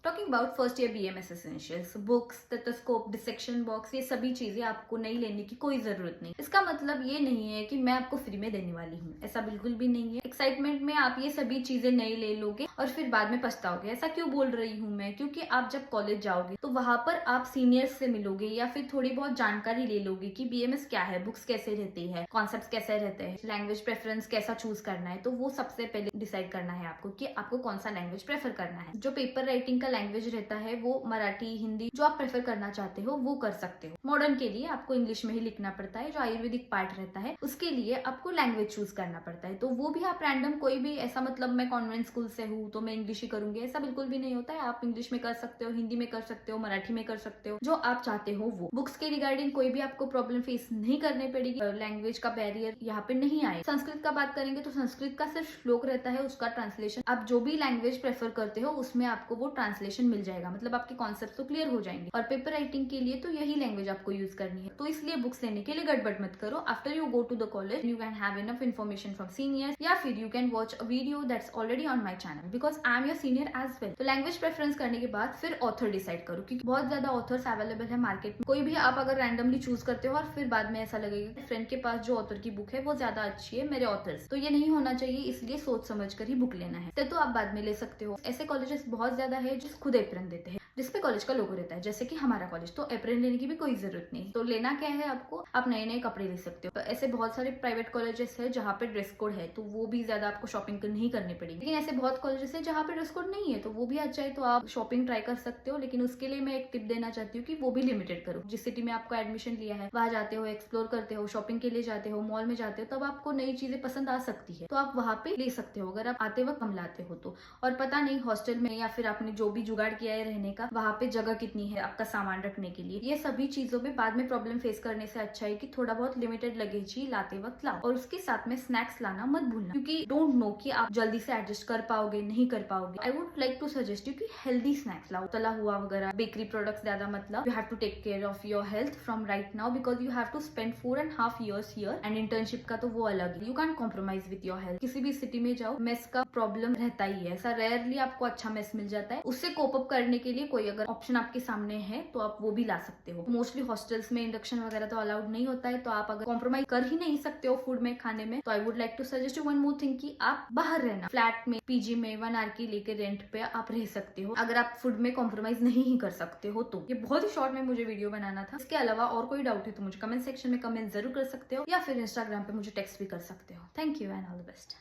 Talking about first year BMS essentials, books, stethoscope, dissection box, ये सभी चीजें आपको नहीं लेने की कोई जरूरत नहीं। इसका मतलब ये नहीं है कि मैं आपको फ्री में देने वाली हूँ, ऐसा बिल्कुल भी नहीं है। एक्साइटमेंट में आप ये सभी चीजें नहीं ले लोगे और फिर बाद में पछताओगे। ऐसा क्यों बोल रही हूँ मैं? क्योंकि आप जब कॉलेज जाओगे तो वहां पर आप सीनियर्स से मिलोगे या फिर थोड़ी बहुत जानकारी ले लोगे कि बीएमएस क्या है, बुक्स कैसे रहती है, कॉन्सेप्ट कैसे रहते हैं, लैंग्वेज प्रेफरेंस कैसा चूज करना है। तो वो सबसे पहले डिसाइड करना है आपको कि आपको कौन सा लैंग्वेज प्रेफर करना है। जो पेपर राइटिंग का लैंग्वेज रहता है वो मराठी, हिंदी, जो आप प्रेफर करना चाहते हो वो कर सकते हो। मॉडर्न के लिए आपको इंग्लिश में ही लिखना पड़ता है। जो आयुर्वेदिक पार्ट रहता है उसके लिए आपको लैंग्वेज चूज करना पड़ता है। तो वो भी आप रैंडम कोई भी ऐसा मतलब मैं कॉन्वेंट स्कूल से हूँ तो मैं इंग्लिश ही करूंगी, ऐसा बिल्कुल भी नहीं होता है। आप इंग्लिश में कर सकते हो, हिंदी में कर सकते हो, मराठी में कर सकते हो, जो आप चाहते हो वो। बुक्स के रिगार्डिंग कोई भी आपको प्रॉब्लम फेस नहीं करनी पड़ेगी, लैंग्वेज का बैरियर यहाँ पे नहीं आए। संस्कृत का बात करेंगे तो संस्कृत का सिर्फ श्लोक रहता है, उसका ट्रांसलेशन आप जो भी लैंग्वेज प्रेफर करते हो उसमें आपको वो ट्रांसलेशन मिल जाएगा, मतलब आपके कॉन्सेप्ट तो क्लियर हो जाएंगे। और पेपर राइटिंग के लिए तो यही लैंग्वेज आपको यूज करनी है। तो इसलिए बुक्स लेने के लिए गड़बड़ मत करो। After you go to the college you can have enough information from seniors, या फिर you can watch a video that's already on my channel, because I am your senior as well. तो language preference करने के बाद फिर author decide करो, क्योंकि बहुत ज्यादा ऑथर्स अवेलेबल है मार्केट में। कोई भी आप अगर रैंडमली चूज करते हो और फिर बाद में ऐसा लगेगा कि फ्रेंड के पास जो ऑथर की बुक है वो ज्यादा अच्छी है मेरे ऑथर्स, तो ये नहीं होना चाहिए। इसलिए सोच समझ कर ही बुक लेना है। तो आप बाद में ले सकते हो। ऐसे कॉलेजेस बहुत ज्यादा है जो खुद एप्रन देते हैं जिसपे कॉलेज का लोगो रहता है, जैसे कि हमारा कॉलेज। तो एप्रन लेने की भी कोई जरूरत नहीं। तो लेना क्या है आपको, आप नए नए कपड़े ले सकते हो। तो ऐसे बहुत सारे प्राइवेट कॉलेजेस है जहाँ पे ड्रेस कोड है, तो वो भी ज्यादा आपको शॉपिंग नहीं करनी पड़ेगी। लेकिन ऐसे बहुत कॉलेजेस है जहाँ पे ड्रेस कोड नहीं है, तो वो भी अच्छा है, तो आप शॉपिंग ट्राई कर सकते हो। लेकिन उसके लिए मैं एक टिप देना चाहती हूँ कि वो भी लिमिटेड करो। जिस सिटी में आपको एडमिशन लिया है वहां जाते हो, एक्सप्लोर करते हो, शॉपिंग के लिए जाते हो, मॉल में जाते हो, तब आपको नई चीजें पसंद आ सकती है, तो आप वहां पे ले सकते हो अगर आप आते वक्त कम लाते हो तो। और पता नहीं हॉस्टल में या फिर आपने जो भी जुगाड़ किया है रहने का, वहां पे जगह कितनी है आपका सामान रखने के लिए। ये सभी चीजों में बाद में प्रॉब्लम फेस करने से अच्छा है कि थोड़ा बहुत लिमिटेड लगेज ही लाते वक्त लाओ। और उसके साथ में स्नैक्स लाना मत भूलना, क्योंकि डोंट नो कि आप जल्दी से एडजस्ट कर पाओगे नहीं कर पाओगे। I would like to suggest you कि हेल्दी स्नैक्स लाओ, तला हुआ वगैरह, बेकरी प्रोडक्ट्स ज्यादा मत लाओ। You have to take care of your health from right now, because you have to spend 4.5 years here, and internship का तो वो अलग है। You can compromise with your health. किसी भी सिटी में जाओ मेस का प्रॉब्लम रहता ही है, ऐसा रेयरली आपको अच्छा मेस मिल जाता है। उससे कोप अप करने के लिए कोई अगर ऑप्शन आपके सामने है तो आप वो भी ला सकते हो। मोस्टली हॉस्टल्स में इंडक्शन वगैरह तो अलाउड नहीं होता है, तो आप अगर कॉम्प्रोमाइज कर ही नहीं सकते हो फूड में, खाने में, तो I would like to suggest you one more thing कि आप बाहर रहना, फ्लैट में, पीजी में 1 hour की लेके रेंट पे आप रह सकते हो अगर आप फूड में कॉम्प्रोमाइज नहीं ही कर सकते हो तो। ये बहुत ही शॉर्ट में मुझे वीडियो बनाना था। इसके अलावा और कोई डाउट है तो मुझे कमेंट सेक्शन में कमेंट जरूर कर सकते हो, या फिर इंस्टाग्राम पे मुझे टेक्स्ट भी कर सकते हो। Thank you and all the best.